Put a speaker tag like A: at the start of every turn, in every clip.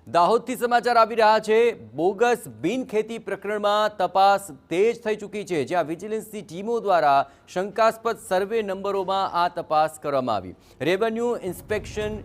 A: દાહોદથી સમાચાર આવી રહ્યા છે। બોગસ બિનખેતી પ્રકરણમાં તપાસ તેજ થઈ ચૂકી છે, જ્યાં વિજિલન્સની ટીમો દ્વારા શંકાસ્પદ સર્વે નંબરોમાં આ તપાસ કરવામાં આવી। રેવન્યુ ઇન્સ્પેક્શન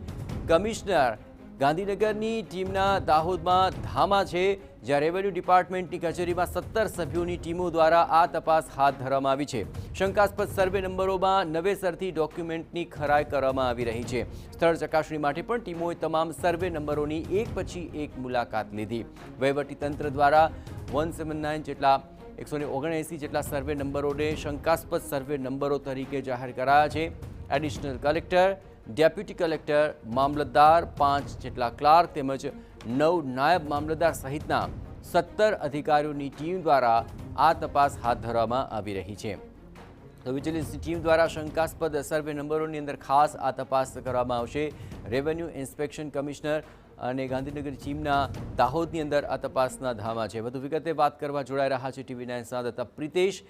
A: કમિશનર ગાંધીનગરની ટીમના દાહોદમાં ધામા છે, જ્યાં રેવન્યુ ડિપાર્ટમેન્ટની કચેરીમાં 17 સભ્યોની ટીમો દ્વારા આ તપાસ હાથ ધરવામાં આવી છે। શંકાસ્પદ સર્વે નંબરોમાં નવેસરથી ડોક્યુમેન્ટની ખરાઈ કરવામાં આવી રહી છે। સ્થળ ચકાસણી માટે પણ ટીમોએ તમામ સર્વે નંબરોની એક પછી એક મુલાકાત લીધી। વહીવટીતંત્ર દ્વારા 179 જેટલા 179 જેટલા સર્વે નંબરોને શંકાસ્પદ સર્વે નંબરો તરીકે જાહેર કરાયા છે। એડિશનલ કલેક્ટર, ડેપ્યુટી કલેક્ટર, મામલતદાર, 5 જેટલા ક્લાર્ક તેમજ 9 નાયબ મામલતદાર સહિતના 17 અધિકારીઓની ટીમ દ્વારા આ તપાસ હાથ ધરવામાં આવી રહી છે। તો વિજિલન્સની ટીમ દ્વારા શંકાસ્પદ સર્વે નંબરોની અંદર ખાસ આ તપાસ કરવામાં આવશે। રેવન્યુ ઇન્સ્પેક્શન કમિશનર અને ગાંધીનગર ટીમના દાહોદની અંદર આ તપાસના ધામા છે। વધુ વિગતે વાત કરવા જોડાઈ રહ્યા છે TV9 સંવાદદાતા પ્રિતેશ,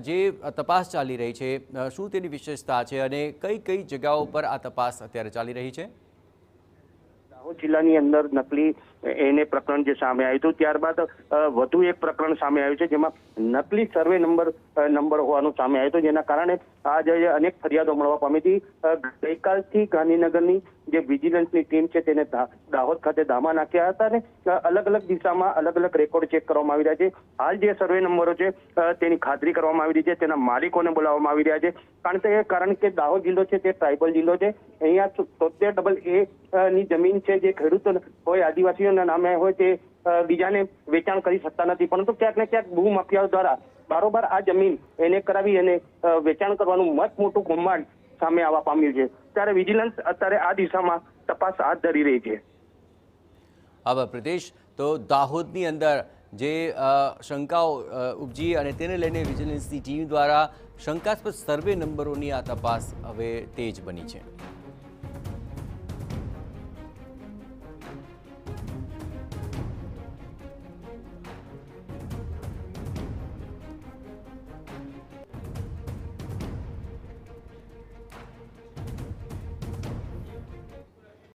A: જે તપાસ ચાલી રહી છે, શું તેની વિશેષતા છે અને કઈ કઈ જગ્યાઓ પર આ તપાસ અત્યારે ચાલી રહી છે?
B: દાહોદ જિલ્લાની અંદર નકલી એને પ્રકરણ જે સામે આવ્યું હતું, ત્યારબાદ વધુ એક પ્રકરણ સામે આવ્યું છે, જેમાં નકલી સર્વે નંબર હોવાનું સામે આવ્યું હતું, જેના કારણે આજે અનેક ફરિયાદો મળવા પામી હતી। ગઈકાલથી ગાંધીનગરની જે વિજિલન્સની ટીમ છે તેને દાહોદ ખાતે ધામા નાખ્યા હતા અને અલગ અલગ દિશામાં અલગ અલગ રેકોર્ડ ચેક કરવામાં આવી રહ્યા છે। હાલ જે સર્વે નંબરો છે તેની ખાતરી કરવામાં આવી રહી છે, તેના માલિકોને બોલાવવામાં આવી રહ્યા છે, કારણ કે દાહોદ જિલ્લો છે તે ટ્રાઇબલ જિલ્લો છે। અહીંયા 73AA ની જમીન છે, જે ખેડૂતો હોય, આદિવાસીઓના નામે હોય, તે બીજાને વેચાણ કરી શકતા નથી, પરંતુ ક્યાંક ને ક્યાંક ભૂમાફિયાઓ દ્વારા બારોબાર આ જમીન એને કરાવી અને વેચાણ કરવાનું મોટું કૌભાંડ સામે આવવા પામ્યું છે। ત્યારે વિજિલન્સ અત્યારે આ દિશામાં તપાસ હાથ ધરી રહી છે।
A: હવે પ્રિતેશ, તો દાહોદની અંદર જે શંકાઓ ઉપજી અને તેને લઈને વિજિલન્સની ટીમ દ્વારા શંકાસ્પદ સર્વે નંબરોની આ તપાસ હવે તેજ બની છે।